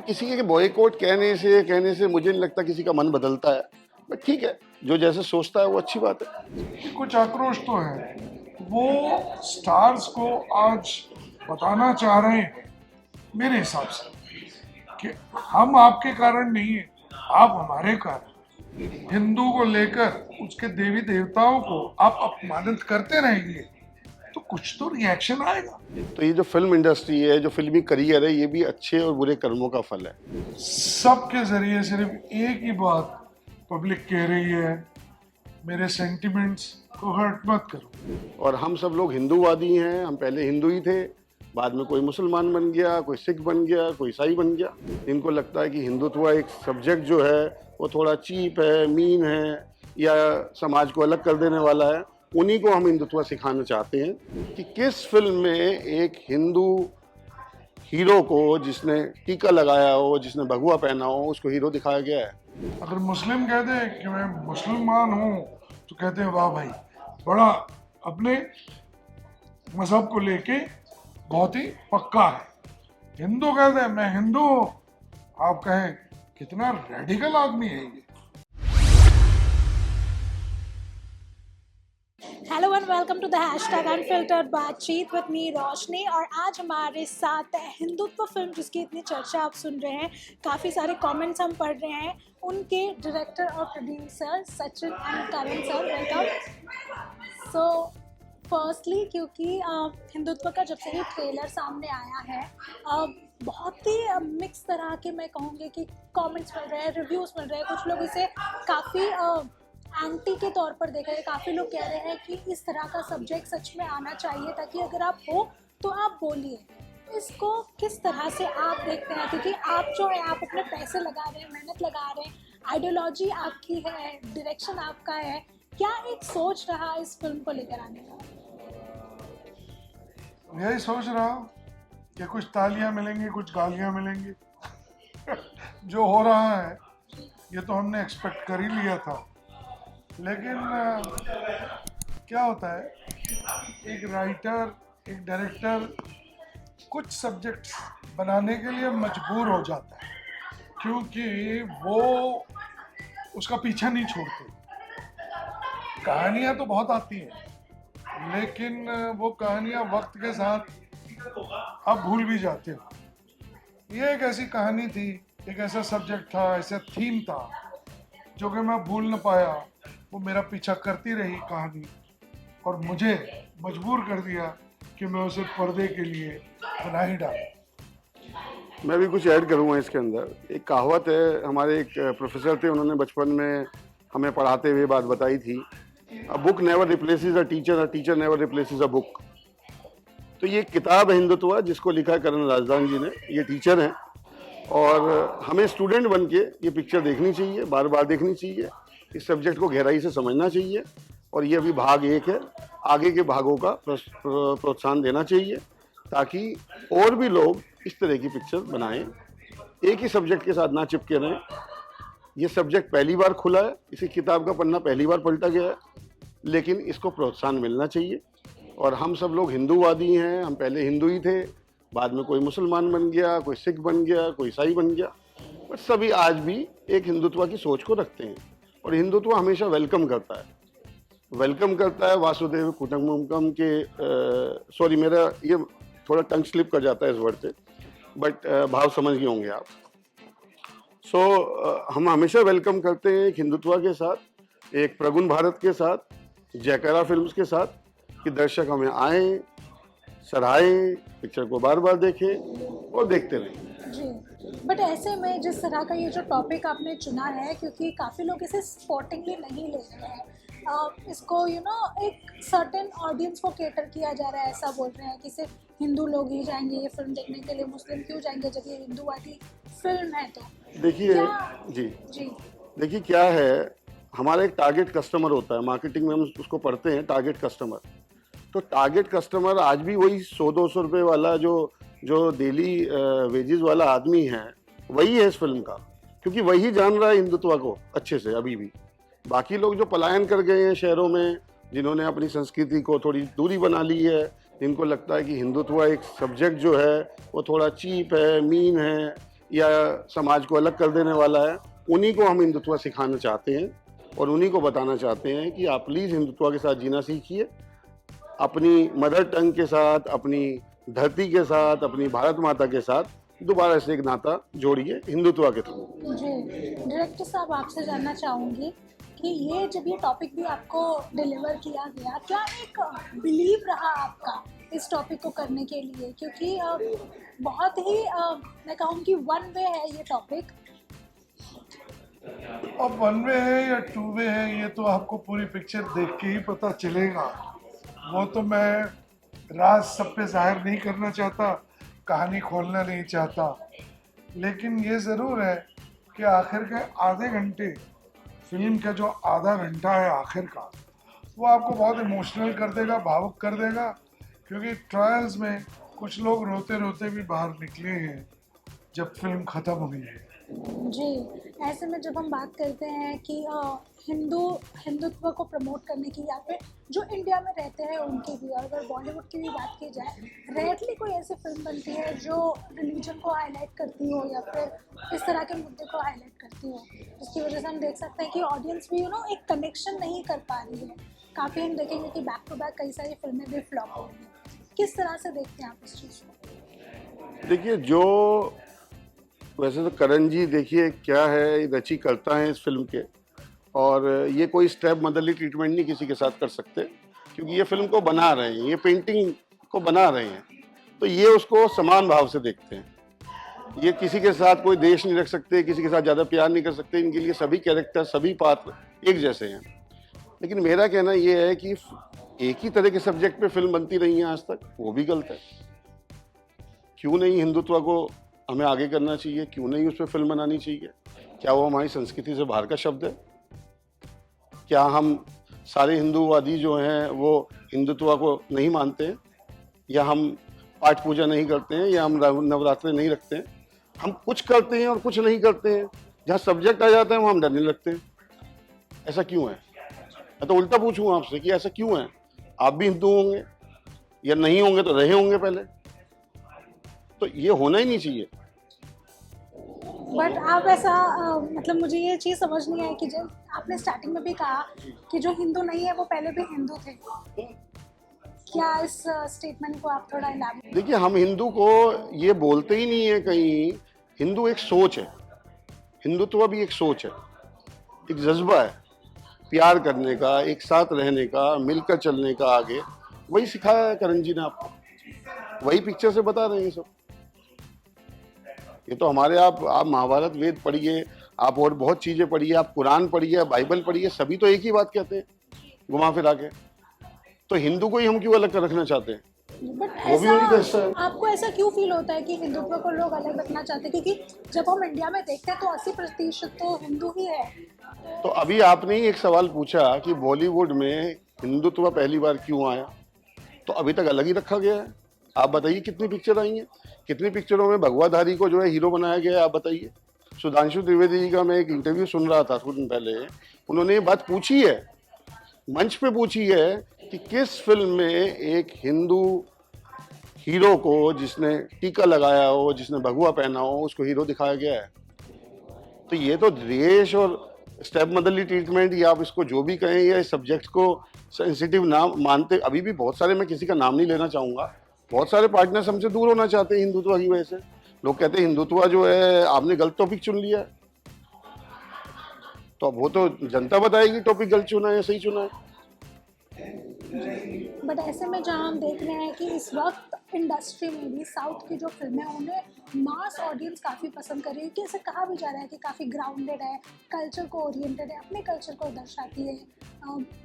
किसी के बॉयकॉट कहने से मुझे नहीं लगता किसी का मन बदलता है। बट ठीक है, जो जैसे सोचता है वो अच्छी बात है। कुछ आक्रोश तो है, वो स्टार्स को आज बताना चाह रहे हैं मेरे हिसाब से कि हम आपके कारण नहीं है, आप हमारे कारण। हिंदू को लेकर उसके देवी देवताओं को आप अपमानित करते रहेंगे तो कुछ तो रिएक्शन आएगा। तो ये जो फिल्म इंडस्ट्री है, जो फिल्मी करियर है, ये भी अच्छे और बुरे कर्मों का फल है। सबके जरिए सिर्फ एक ही बात पब्लिक कह रही है, मेरे सेंटिमेंट्स को हर्ट मत करो। और हम सब लोग हिंदूवादी हैं, हम पहले हिंदू ही थे, बाद में कोई मुसलमान बन गया, कोई सिख बन गया, कोई ईसाई बन गया। इनको लगता है कि हिंदुत्व एक सब्जेक्ट जो है वो थोड़ा चीप है, मीन है, या समाज को अलग कर देने वाला है। उन्हीं को हम हिंदुत्व सिखाना चाहते हैं कि किस फिल्म में एक हिंदू हीरो को, जिसने टीका लगाया हो, जिसने भगवा पहना हो, उसको हीरो दिखाया गया है। अगर मुस्लिम कह दे कि मैं मुसलमान हूँ तो कहते हैं वाह भाई, बड़ा अपने मजहब को लेके बहुत ही पक्का है। हिंदू कह दे मैं हिंदू हूँ, आप कहें कितना रेडिकल आदमी है ये। Hello and welcome to the hashtag unfiltered बातचीत विद मी रोशनी। और आज हमारे साथ है हिंदुत्व फिल्म जिसकी इतनी चर्चा आप सुन रहे हैं, काफ़ी सारे कमेंट्स हम पढ़ रहे हैं, उनके डायरेक्टर और producer Sachin and Karan sir. Welcome. So firstly, क्योंकि हिंदुत्व का जब से ही ट्रेलर सामने आया है, बहुत ही मिक्स तरह के, मैं कहूँगी कि कमेंट्स मिल रहे हैं, रिव्यूज़ मिल रहे हैं। कुछ लोग इसे काफ़ी एंटी के तौर पर देख रहे हैं, काफ़ी लोग कह रहे हैं कि इस तरह का सब्जेक्ट सच में आना चाहिए, ताकि अगर आप हो तो आप बोलिए। इसको किस तरह से आप देखते हैं? क्योंकि आप जो है, आप अपने पैसे लगा रहे हैं, मेहनत लगा रहे हैं, आइडियोलॉजी आपकी है, डायरेक्शन आपका है, क्या एक सोच रहा इस फिल्म को लेकर आने का? यही सोच रहा हूँ कि कुछ तालियां मिलेंगी, कुछ गालियां मिलेंगी। जो हो रहा है ये तो हमने एक्सपेक्ट कर ही लिया था, लेकिन क्या होता है, एक राइटर, एक डायरेक्टर कुछ सब्जेक्ट्स बनाने के लिए मजबूर हो जाता है, क्योंकि वो उसका पीछा नहीं छोड़ते। कहानियाँ तो बहुत आती हैं, लेकिन वो कहानियाँ वक्त के साथ आप भूल भी जाते हो। ये एक ऐसी कहानी थी, एक ऐसा सब्जेक्ट था, ऐसा थीम था जो कि मैं भूल न पाया। वो मेरा पीछा करती रही कहानी, और मुझे मजबूर कर दिया कि मैं उसे पर्दे के लिए बना ही डालूं। मैं भी कुछ ऐड करूँगा इसके अंदर। एक कहावत है, हमारे एक प्रोफेसर थे, उन्होंने बचपन में हमें पढ़ाते हुए बात बताई थी, a book never replaces a teacher never replaces a book. तो ये किताब है हिंदुत्व, जिसको लिखा करण राजदान जी ने। ये टीचर हैं और हमें स्टूडेंट बन के ये पिक्चर देखनी चाहिए, बार बार देखनी चाहिए, इस सब्जेक्ट को गहराई से समझना चाहिए। और ये अभी भाग 1 है, आगे के भागों का प्रोत्साहन देना चाहिए, ताकि और भी लोग इस तरह की पिक्चर बनाएं, एक ही सब्जेक्ट के साथ ना चिपके रहें। ये सब्जेक्ट पहली बार खुला है, इसी किताब का पन्ना पहली बार पलटा गया है, लेकिन इसको प्रोत्साहन मिलना चाहिए। और हम सब लोग हिंदूवादी हैं, हम पहले हिंदू ही थे, बाद में कोई मुसलमान बन गया, कोई सिख बन गया, कोई ईसाई बन गया, बट सभी आज भी एक हिंदुत्व की सोच को रखते हैं। और हिंदुत्व हमेशा वेलकम करता है वासुदेव कुटुंबकम के। सॉरी, मेरा ये थोड़ा टंग स्लिप कर जाता है इस वर्ड से, बट भाव समझ गए होंगे आप। हम हमेशा वेलकम करते हैं एक हिंदुत्व के साथ, एक प्रगुण भारत के साथ, जयकारा फिल्म्स के साथ, कि दर्शक हमें आएँ, सराहें, पिक्चर को बार बार देखें और देखते रहें। जी, बट ऐसे में जिस तरह का ये जो टॉपिक आपने चुना है, क्योंकि काफ़ी लोग इसे स्पोर्टिंगली नहीं ले रहे हैं, इसको एक सर्टेन ऑडियंस को केटर किया जा रहा है, ऐसा बोल रहे हैं कि सिर्फ हिंदू लोग ही जाएंगे ये फिल्म देखने के लिए, मुस्लिम क्यों जाएंगे जब ये हिंदूवादी फिल्म है? तो देखिए जी देखिए क्या है, हमारा एक टारगेट कस्टमर होता है, मार्केटिंग में हम उसको पढ़ते हैं टारगेट कस्टमर। तो टारगेट कस्टमर आज भी वही 100-200 रुपये वाला जो डेली वेजेस वाला आदमी है, वही है इस फिल्म का, क्योंकि वही जान रहा है हिंदुत्व को अच्छे से अभी भी। बाकी लोग जो पलायन कर गए हैं शहरों में, जिन्होंने अपनी संस्कृति को थोड़ी दूरी बना ली है, जिनको लगता है कि हिंदुत्व एक सब्जेक्ट जो है वो थोड़ा चीप है, मीन है, या समाज को अलग कर देने वाला है, उन्हीं को हम हिंदुत्व सिखाना चाहते हैं और उन्हीं को बताना चाहते हैं कि आप प्लीज़ हिंदुत्व के साथ जीना सीखिए, अपनी मदर टंग के साथ, अपनी धरती के साथ, अपनी भारत माता के साथ दोबारा से एक नाता जोड़िए हिंदुत्व के थ्रू। जी, डायरेक्टर साहब आपसे जानना चाहूँगी कि ये जब ये टॉपिक भी आपको डिलीवर किया गया, क्या एक बिलीव रहा आपका इस टॉपिक को करने के लिए? क्योंकि बहुत ही मैं कहूँगी वन वे है ये टॉपिक। अब वन वे है या टू वे है, ये तो आपको पूरी पिक्चर देख के ही पता चलेगा। वो तो मैं राज सब पे जाहिर नहीं करना चाहता, कहानी खोलना नहीं चाहता, लेकिन ये ज़रूर है कि आखिर के आधे घंटे, फिल्म का जो आधा घंटा है आखिर का, वो आपको बहुत इमोशनल कर देगा, भावुक कर देगा, क्योंकि ट्रायल्स में कुछ लोग रोते रोते भी बाहर निकले हैं जब फिल्म ख़त्म हुई है। जी, ऐसे में जब हम बात करते हैं कि हिंदुत्व को प्रमोट करने की, या फिर जो इंडिया में रहते हैं उनकी भी, और अगर बॉलीवुड की भी बात की जाए, रेयरली कोई ऐसी फिल्म बनती है जो रिलीजन को हाईलाइट करती हो या फिर इस तरह के मुद्दे को हाईलाइट करती हो, जिसकी वजह से हम देख सकते हैं कि ऑडियंस भी एक कनेक्शन नहीं कर पा रही है। काफ़ी हम देखेंगे कि बैक टू बैक कई सारी फिल्में भी फ्लॉप हो रही हैं। किस तरह से देखते हैं आप इस चीज़ को? देखिए, जो वैसे तो करण जी देखिए क्या है, रची करता है इस फिल्म के, और ये कोई स्टेप मदरली ट्रीटमेंट नहीं किसी के साथ कर सकते, क्योंकि ये फिल्म को बना रहे हैं, ये पेंटिंग को बना रहे हैं, तो ये उसको समान भाव से देखते हैं। ये किसी के साथ कोई देश नहीं रख सकते, किसी के साथ ज़्यादा प्यार नहीं कर सकते, इनके लिए सभी कैरेक्टर, सभी पात्र एक जैसे हैं। लेकिन मेरा कहना ये है कि एक ही तरह के सब्जेक्ट पे फिल्म बनती रही है आज तक, वो भी गलत है। क्यों नहीं हिंदुत्व को हमें आगे करना चाहिए? क्यों नहीं उस पर फिल्म बनानी चाहिए? क्या वो हमारी संस्कृति से बाहर का शब्द है? क्या हम सारे हिंदूवादी जो हैं वो हिंदुत्व को नहीं मानते हैं, या हम पाठ पूजा नहीं करते हैं, या हम नवरात्रे नहीं रखते हैं? हम कुछ करते हैं और कुछ नहीं करते हैं। जहाँ सब्जेक्ट आ जाता है वहाँ हम डरने लगते हैं। ऐसा क्यों है? मैं तो उल्टा पूछूँ आपसे कि ऐसा क्यों है? आप भी हिंदू होंगे, या नहीं होंगे तो रहे होंगे पहले, तो ये होना ही नहीं चाहिए। बट आप ऐसा मतलब मुझे ये चीज़ समझ नहीं आई कि जब आपने स्टार्टिंग में भी कहा कि जो हिंदू नहीं है वो पहले भी हिंदू थे, क्या इस स्टेटमेंट को आप थोड़ा इलाबोरेट? देखिए, हम हिंदू को ये बोलते ही नहीं है कहीं। हिंदू एक सोच है, हिंदुत्व भी एक सोच है, एक जज्बा है प्यार करने का, एक साथ रहने का, मिलकर चलने का आगे। वही सिखाया है करण जी ने आपको, वही पिक्चर से बता रहे हैं सब। ये तो हमारे, आप महाभारत वेद पढ़िए, आप और बहुत चीज़ें पढ़िए, आप कुरान पढ़िए, बाइबल पढ़िए, सभी तो एक ही बात कहते हैं घुमा फिरा के। तो हिंदू को ही हम क्यों अलग कर रखना चाहते हैं? बट वो भी उन्हीं का हिस्सा है। आपको ऐसा क्यों फील होता है कि हिंदुत्व को लोग अलग रखना चाहते हैं? क्योंकि जब हम इंडिया में देखते हैं तो 80% तो हिंदू ही है। तो अभी आपने ही एक सवाल पूछा कि बॉलीवुड में हिंदुत्व पहली बार क्यों आया, तो अभी तक अलग ही रखा गया है। आप बताइए कितनी पिक्चर आई हैं, कितनी पिक्चरों में भगवाधारी को जो है हीरो बनाया गया है? आप बताइए। सुधांशु त्रिवेदी जी का मैं एक इंटरव्यू सुन रहा था कुछ दिन पहले, उन्होंने ये बात पूछी है, मंच पे पूछी है कि किस फिल्म में एक हिंदू हीरो को, जिसने टीका लगाया हो, जिसने भगवा पहना हो, उसको हीरो दिखाया गया है? तो ये तो द्वेष और स्टेप मदरली ट्रीटमेंट, या आप इसको जो भी कहें, या इस सब्जेक्ट को सेंसिटिव ना मानते, अभी भी बहुत सारे, मैं किसी का नाम नहीं लेना चाहूँगा, बहुत सारे पार्टनर्स हमसे दूर होना चाहते हैं हिंदुत्व की वजह से। लोग कहते हैं हिंदुत्व जो है, आपने गलत टॉपिक चुन लिया है। तो अब वो तो जनता बताएगी टॉपिक गलत चुना है या सही चुना है। बट ऐसे में जहाँ हम देख रहे हैं कि इस वक्त इंडस्ट्री में भी साउथ की जो फिल्में हैं उन्हें मास ऑडियंस काफ़ी पसंद कर रही है, कि ऐसे कहा भी जा रहा है कि काफ़ी ग्राउंडेड है, कल्चर को ओरिएंटेड है, अपने कल्चर को दर्शाती है।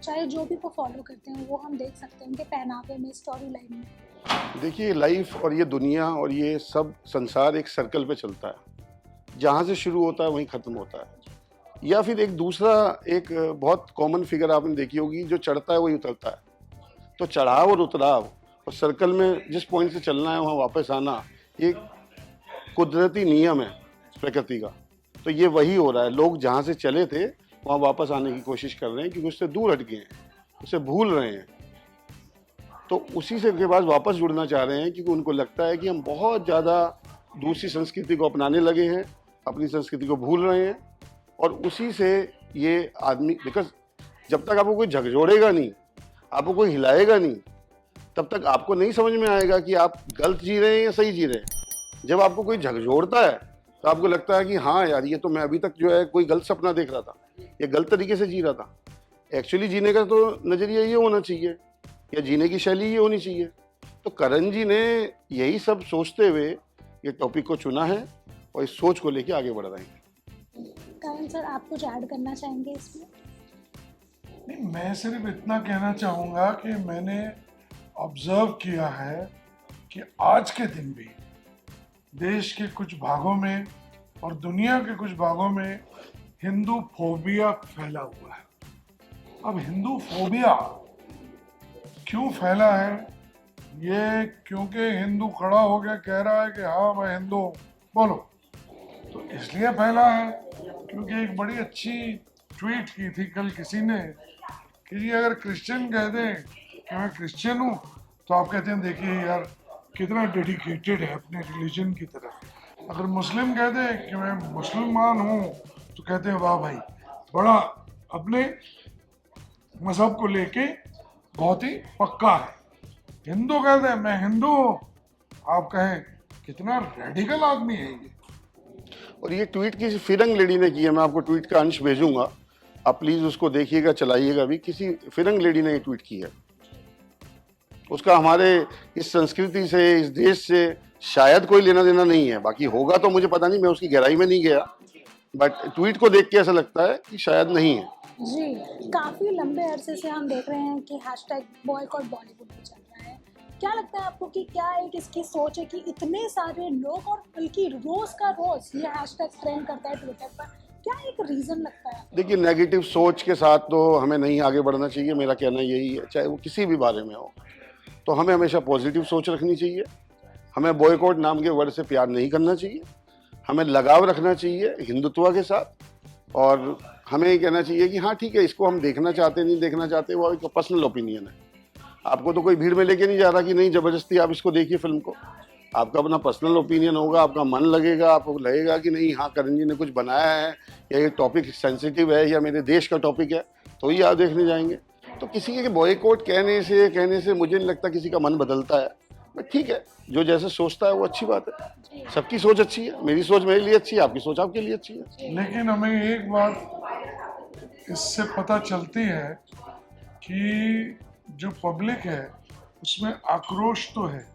चाहे जो भी को फॉलो करते हैं वो हम देख सकते हैं उनके पहनावे में, स्टोरी लाइन में। देखिए, लाइफ और ये दुनिया और ये सब संसार एक सर्कल पे चलता है, जहाँ से शुरू होता है वहीं ख़त्म होता है। या फिर एक दूसरा, एक बहुत कॉमन फिगर आपने देखी होगी, जो चढ़ता है वही उतरता है। तो चढ़ाव और उतराव और सर्कल में जिस पॉइंट से चलना है वहाँ वापस आना, ये कुदरती नियम है प्रकृति का। तो ये वही हो रहा है, लोग जहाँ से चले थे वहाँ वापस आने की कोशिश कर रहे हैं, क्योंकि उससे दूर हट गए हैं, उसे भूल रहे हैं। तो उसी से के पास वापस जुड़ना चाह रहे हैं, क्योंकि उनको लगता है कि हम बहुत ज़्यादा दूसरी संस्कृति को अपनाने लगे हैं, अपनी संस्कृति को भूल रहे हैं। और उसी से ये आदमी, बिकॉज जब तक आपको कोई झकझोड़ेगा नहीं, आपको कोई हिलाएगा नहीं, तब तक आपको नहीं समझ में आएगा कि आप गलत जी रहे हैं या सही जी रहे हैं। जब आपको कोई झकझोड़ता है तो आपको लगता है कि हाँ यार, ये तो मैं अभी तक जो है कोई गलत सपना देख रहा था, ये गलत तरीके से जी रहा था। एक्चुअली जीने का तो नज़रिया ये होना चाहिए, या जीने की शैली ये होनी चाहिए। तो करण जी ने यही सब सोचते हुए ये टॉपिक को चुना है और इस सोच को लेके आगे बढ़ रहे हैं। करण सर, आप कुछ ऐड करना चाहेंगे इसमें? नहीं, मैं सिर्फ इतना कहना चाहूँगा कि मैंने ऑब्जर्व किया है कि आज के दिन भी देश के कुछ भागों में और दुनिया के कुछ भागों में हिंदू फोबिया फैला हुआ है। अब हिंदू फोबिया क्यों फैला है? ये क्योंकि हिंदू खड़ा हो गया कह रहा है कि हाँ मैं हिंदू हूँ, बोलो, तो इसलिए फैला है। क्योंकि एक बड़ी अच्छी ट्वीट की थी कल किसी ने कि जी अगर क्रिश्चियन कह दें कि मैं क्रिश्चियन हूँ तो आप कहते हैं देखिए यार कितना डेडिकेटेड है अपने रिलीजन की तरफ। अगर मुस्लिम कह दें कि मैं मुसलमान हूँ तो कहते हैं वाह भाई, बड़ा अपने मजहब को लेके बहुत ही पक्का है। हिंदू कहते हैं मैं हिंदू हूँ, आप कहें कितना रेडिकल आदमी है ये। और ये ट्वीट किसी फिरंग लेडी ने की है, मैं आपको ट्वीट का अंश भेजूंगा, आप प्लीज उसको देखिएगा, चलाइएगा भी। किसी फिरंग लेडी ने ये ट्वीट की है। उसका हमारे इस संस्कृति से, इस देश से शायद कोई लेना देना नहीं है। बाकी होगा तो मुझे पता नहीं, मैं उसकी गहराई में नहीं गया, बट ट्वीट को देख के ऐसा लगता है कि शायद नहीं है। जी, काफ़ी लंबे अरसे से हम देख रहे हैं कि हैशटैग बॉयकॉट बॉलीवुड पे चल रहा है। क्या लगता है आपको कि क्या एक इसकी सोच है कि इतने सारे लोग और बल्कि रोज का रोज ये हैशटैग ट्रेंड करता है ट्विटर पर? क्या एक रीज़न लगता है? देखिए, नेगेटिव सोच के साथ तो हमें नहीं आगे बढ़ना चाहिए, मेरा कहना यही है। चाहे वो किसी भी बारे में हो, तो हमें हमेशा पॉजिटिव सोच रखनी चाहिए। हमें बॉयकॉट नाम के वर्ड से प्यार नहीं करना चाहिए। हमें लगाव रखना चाहिए हिंदुत्व के साथ, और हमें ये कहना चाहिए कि हाँ ठीक है, इसको हम देखना चाहते नहीं देखना चाहते, वो एक पर्सनल ओपिनियन है। आपको तो कोई भीड़ में लेके नहीं जा रहा कि नहीं जबरदस्ती आप इसको देखिए फिल्म को। आपका अपना पर्सनल ओपिनियन होगा, आपका मन लगेगा, आपको लगेगा कि नहीं हाँ करण जी ने कुछ बनाया है, या ये टॉपिक सेंसिटिव है, या मेरे देश का टॉपिक है, तो ही आप देखने जाएंगे। तो किसी के बॉयकॉट कहने से मुझे नहीं लगता किसी का मन बदलता है। बट ठीक है, जो जैसे सोचता है वो अच्छी बात है। सबकी सोच अच्छी है, मेरी सोच मेरे लिए अच्छी है, आपकी सोच आपके लिए अच्छी है। लेकिन हमें एक बात इससे पता चलती है कि जो पब्लिक है उसमें आक्रोश तो है,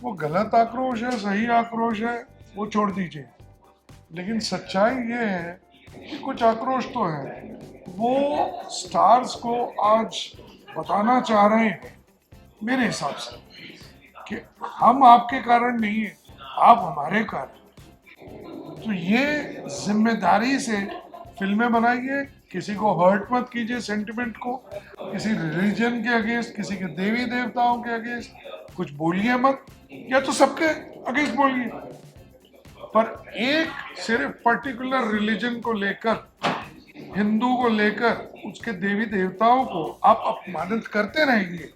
वो गलत आक्रोश है, सही आक्रोश है, वो छोड़ दीजिए। लेकिन सच्चाई ये है कि कुछ आक्रोश तो है। वो स्टार्स को आज बताना चाह रहे हैं मेरे हिसाब से कि हम आपके कारण नहीं है, आप हमारे कारण। तो ये जिम्मेदारी से फिल्में बनाइए, किसी को हर्ट मत कीजिए सेंटिमेंट को, किसी रिलीजन के अगेंस्ट, किसी के देवी देवताओं के अगेंस्ट कुछ बोलिए मत, या तो सबके अगेंस्ट बोलिए। पर एक सिर्फ पर्टिकुलर रिलीजन को लेकर, हिंदू को लेकर, उसके देवी देवताओं को आप अपमानित करते रहेंगे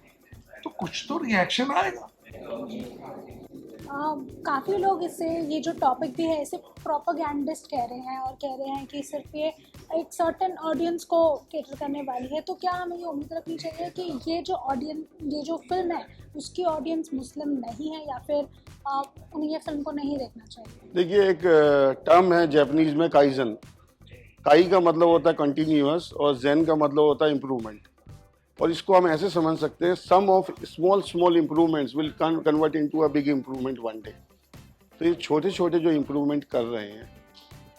तो कुछ तो रिएक्शन आएगा। काफ़ी लोग इससे, ये जो टॉपिक भी है, इसे प्रोपेगेंडिस्ट कह रहे हैं और कह रहे हैं कि सिर्फ ये एक सर्टेन ऑडियंस को कैटर करने वाली है। तो क्या हमें ये उम्मीद रखनी चाहिए कि ये जो फिल्म है उसकी ऑडियंस मुस्लिम नहीं है, या फिर उन्हें ये फिल्म को नहीं देखना चाहिए? देखिए, एक टर्म है जापानीज में काइजन। काई का मतलब होता है कंटिन्यूअस और जेन का मतलब होता है इम्प्रूवमेंट। और इसको हम ऐसे समझ सकते हैं, sum of small improvements will convert into a big improvement one day. तो ये छोटे छोटे जो इम्प्रूवमेंट कर रहे हैं,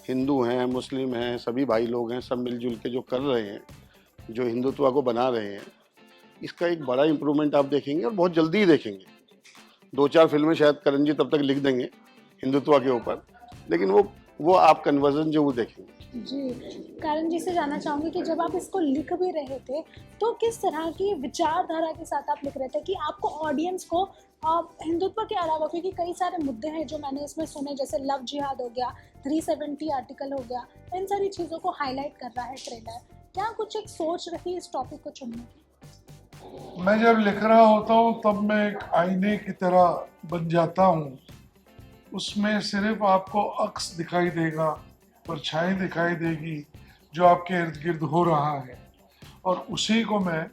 हिंदू हैं, मुस्लिम हैं, सभी भाई लोग हैं, सब मिलजुल के जो कर रहे हैं, जो हिंदुत्व को बना रहे हैं, इसका एक बड़ा इम्प्रूवमेंट आप देखेंगे, और बहुत जल्दी ही देखेंगे। 2-4 फिल्में शायद करण जी तब तक लिख देंगे हिंदुत्व के ऊपर, लेकिन वो आप कन्वर्जन जो वो देखेंगे। जी, करण जी से जानना चाहूँगी कि जब आप इसको लिख भी रहे थे तो किस तरह की विचारधारा के साथ आप लिख रहे थे कि आपको ऑडियंस को हिंदुत्व के अलावा, क्योंकि कई सारे मुद्दे हैं जो मैंने इसमें सुने, जैसे लव जिहाद हो गया, 370 आर्टिकल हो गया, इन सारी चीज़ों को हाईलाइट कर रहा है ट्रेलर। क्या कुछ एक सोच रही इस टॉपिक को चुनने की? मैं जब लिख रहा होता हूँ तब मैं एक आईने की तरह बन जाता हूँ उसमें सिर्फ आपको अक्स दिखाई देगा, परछाई दिखाई देगी जो आपके इर्द गिर्द हो रहा है, और उसी को मैं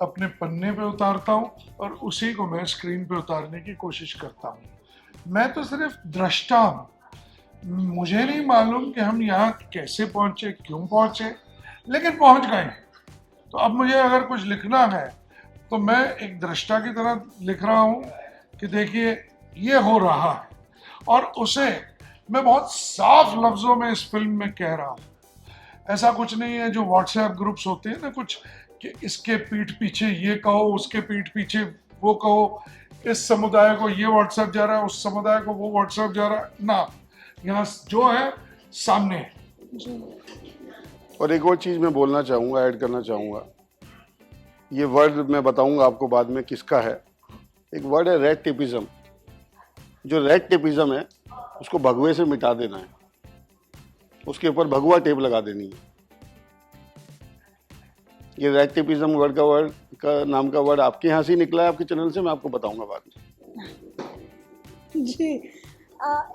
अपने पन्ने पे उतारता हूँ और उसी को मैं स्क्रीन पे उतारने की कोशिश करता हूँ। मैं तो सिर्फ दृष्टा हूँ, मुझे नहीं मालूम कि हम यहाँ कैसे पहुँचे, क्यों पहुँचे, लेकिन पहुँच गए हैं। तो अब मुझे अगर कुछ लिखना है तो मैं एक दृष्टा की तरह लिख रहा हूँ कि देखिए ये हो रहा है, और उसे मैं बहुत साफ लफ्जों में इस फिल्म में कह रहा हूँ। ऐसा कुछ नहीं है जो व्हाट्सएप ग्रुप्स होते हैं ना कुछ, कि इसके पीठ पीछे ये कहो, उसके पीठ पीछे वो कहो, इस समुदाय को ये व्हाट्सएप जा रहा है, उस समुदाय को वो व्हाट्सएप जा रहा है ना, यहाँ जो है सामने है। और एक और चीज़ मैं बोलना चाहूँगा, ऐड करना चाहूँगा, ये वर्ड मैं बताऊँगा आपको बाद में किसका है। एक वर्ड है रेड टेपिज्म। जो रेड टेपिज्म है उसको भगवे से मिटा देना है, उसके ऊपर भगवा टेप लगा देनी है। ये रेड टेपिज्म वर्ड का नाम का वर्ड आपके यहाँ से ही निकला है, आपके चैनल से, मैं आपको बताऊंगा बाद में। जी,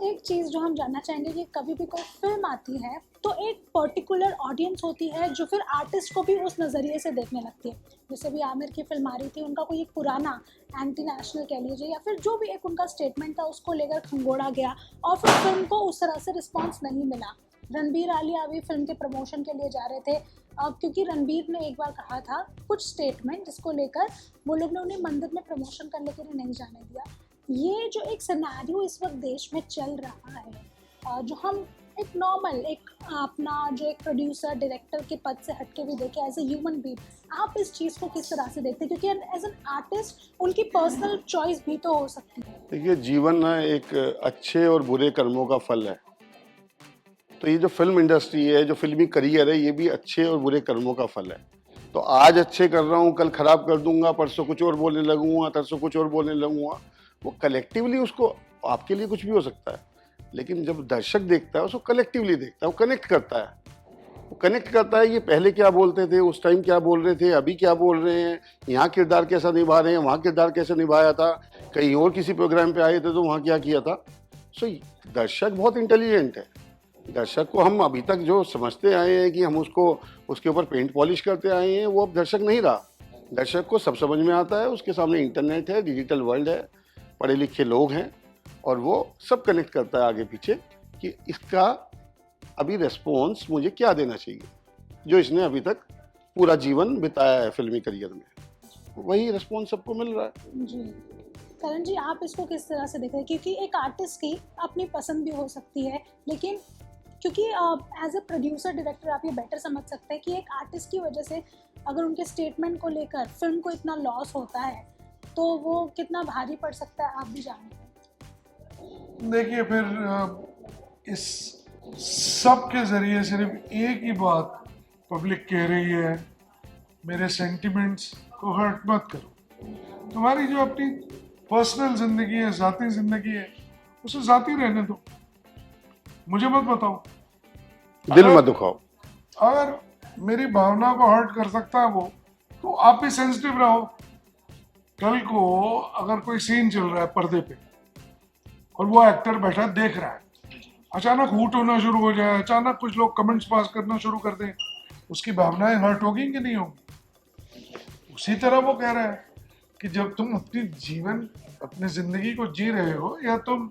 एक चीज़ जो हम जानना चाहेंगे कि कभी भी कोई फिल्म आती है तो एक पर्टिकुलर ऑडियंस होती है जो फिर आर्टिस्ट को भी उस नज़रिए से देखने लगती है। जैसे भी आमिर की फिल्म आ रही थी, उनका कोई एक पुराना एंटी नेशनल कह लीजिए या फिर जो भी एक उनका स्टेटमेंट था उसको लेकर खंगोड़ा गया और फिर फिल्म को उस तरह से रिस्पॉन्स नहीं मिला। रणबीर आलिया अभी फिल्म के प्रमोशन के लिए जा रहे थे, क्योंकि रणबीर ने एक बार कहा था कुछ स्टेटमेंट जिसको लेकर वो लोग ने उन्हें मंदिर में प्रमोशन करने के लिए नहीं जाने दिया। ये जो एक सिनेरियो इस वक्त देश में चल रहा है, जो हम एक नॉर्मल एक अपना जो एक प्रोड्यूसर डायरेक्टर के पद से हटके भी देखें एज ए ह्यूमन बीइंग, आप इस चीज़ को किस तरह से देखते हैं? क्योंकि एज एन आर्टिस्ट उनकी पर्सनल चॉइस भी तो हो सकती है। देखिए, जीवन ना एक अच्छे और बुरे कर्मों का फल है। तो ये जो फिल्म इंडस्ट्री है, जो फिल्मी करियर है, ये भी अच्छे और बुरे कर्मों का फल है। तो आज अच्छे कर रहा हूँ, कल खराब कर दूंगा, परसों कुछ और बोलने लगूंगा, तरसों कुछ और बोलने लगूंगा। वो कलेक्टिवली उसको आपके लिए कुछ भी हो सकता है, लेकिन जब दर्शक देखता है उसको कलेक्टिवली देखता है, वो कनेक्ट करता है। वो कनेक्ट करता है, ये पहले क्या बोलते थे, उस टाइम क्या बोल रहे थे, अभी क्या बोल रहे हैं, यहाँ किरदार कैसा निभा रहे हैं, वहाँ किरदार कैसे निभाया था, कहीं और किसी प्रोग्राम पे आए थे तो वहाँ क्या किया था। सो दर्शक बहुत इंटेलिजेंट है। दर्शक को हम अभी तक जो समझते आए हैं कि हम उसको उसके ऊपर पेंट पॉलिश करते आए हैं, वो अब दर्शक नहीं रहा। दर्शक को सब समझ में आता है, उसके सामने इंटरनेट है, डिजिटल वर्ल्ड है, पढ़े लिखे लोग हैं, और वो सब कनेक्ट करता है आगे पीछे कि इसका अभी रेस्पॉन्स मुझे क्या देना चाहिए, जो इसने अभी तक पूरा जीवन बिताया है फिल्मी करियर में, वही रेस्पॉन्स सबको मिल रहा है। जी करण जी, आप इसको किस तरह से देख रहे हैं? क्योंकि एक आर्टिस्ट की अपनी पसंद भी हो सकती है, लेकिन क्योंकि एज ए प्रोड्यूसर डायरेक्टर आप ये बेटर समझ सकते हैं कि एक आर्टिस्ट की वजह से अगर उनके स्टेटमेंट को लेकर फिल्म को इतना लॉस होता है तो वो कितना भारी पड़ सकता है, आप भी जानते हैं। देखिए, फिर इस सब के ज़रिए सिर्फ एक ही बात पब्लिक कह रही है, मेरे सेंटिमेंट्स को हर्ट मत करो। तुम्हारी जो अपनी पर्सनल ज़िंदगी है, ज़ाती ज़िंदगी है, उसे ज़ाती रहने दो, मुझे मत बताओ, दिल मत दुखाओ। अगर मेरी भावना को हर्ट कर सकता है वो, तो आप भी सेंसिटिव रहो। कल को अगर कोई सीन चल रहा है पर्दे पे और वो एक्टर बैठा देख रहा है, अचानक हूट होना शुरू हो जाए, अचानक कुछ लोग कमेंट्स पास करना शुरू कर दें, उसकी भावनाएं हर्ट होगी कि नहीं होगी? उसी तरह वो कह रहा है कि जब तुम अपनी जिंदगी को जी रहे हो या तुम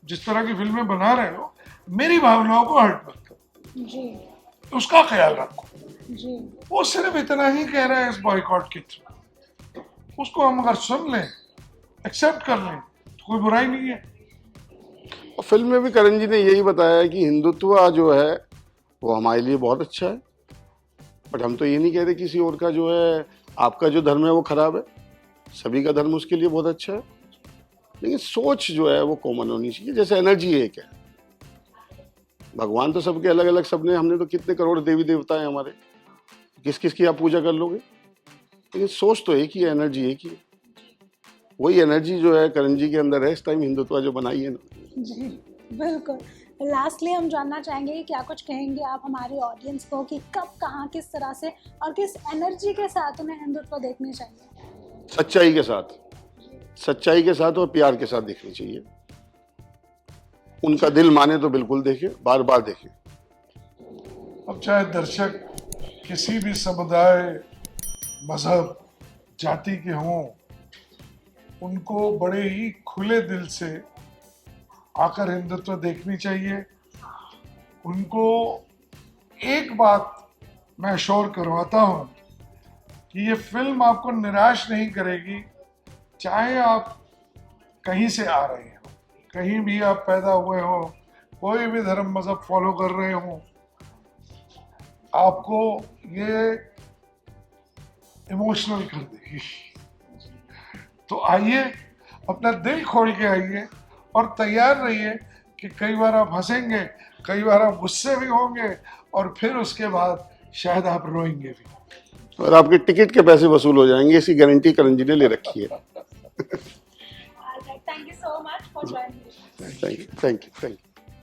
जिस तरह की फिल्में बना रहे हो, मेरी भावनाओं को हर्ट मत करो जी, उसका ख्याल रखो जी। वो सिर्फ इतना ही कह रहा है इस बॉयकॉट के थ्रू। उसको हम अगर सुन लें, एक्सेप्ट कर लें, तो कोई बुराई नहीं है। और फिल्म में भी करण जी ने यही बताया है कि हिंदुत्व जो है वो हमारे लिए बहुत अच्छा है, बट हम तो ये नहीं कह रहे किसी और का जो है, आपका जो धर्म है वो खराब है, सभी का धर्म उसके लिए बहुत अच्छा है। लेकिन सोच जो है वो कॉमन होनी चाहिए। जैसे एनर्जी एक है, भगवान तो सबके अलग अलग, सबने, हमने तो कितने करोड़ देवी देवता हैं हमारे, किस किस की आप पूजा कर लोगे, लेकिन सोच तो एक ही है, एनर्जी एक ही है। वही एनर्जी जो है करण जी के अंदर है इस टाइम, हिंदुत्व जो बनाई है ना। जी बिल्कुल। लास्टली हम जानना चाहेंगे कि क्या कुछ कहेंगे आप हमारे ऑडियंस को कि कब, कहाँ, किस तरह से और किस एनर्जी के साथ उन्हें हिंदुत्व देखनी चाहिए? सच्चाई के साथ, सच्चाई के साथ और प्यार के साथ देखनी चाहिए। उनका दिल माने तो बिल्कुल देखें, बार बार देखें। अब चाहे दर्शक किसी भी समुदाय, मजहब, जाति के हों, उनको बड़े ही खुले दिल से आकर हिंदुत्व देखनी चाहिए। उनको एक बात मैं श्योर करवाता हूँ कि ये फिल्म आपको निराश नहीं करेगी, चाहे आप कहीं से आ रहे हो, कहीं भी आप पैदा हुए हो, कोई भी धर्म मजहब फॉलो कर रहे हो, आपको ये इमोशनल कर देगी। तो आइए, अपना दिल खोल के आइए और तैयार रहिए कि कई बार आप हंसेंगे, कई बार आप गुस्से भी होंगे और फिर उसके बाद शायद आप रोएंगे भी। और आपके टिकट के पैसे वसूल हो जाएंगे, इसकी गारंटी करण जी ने ले रखी है। All right, thank you so much for joining me. Thank you, thank you, thank you.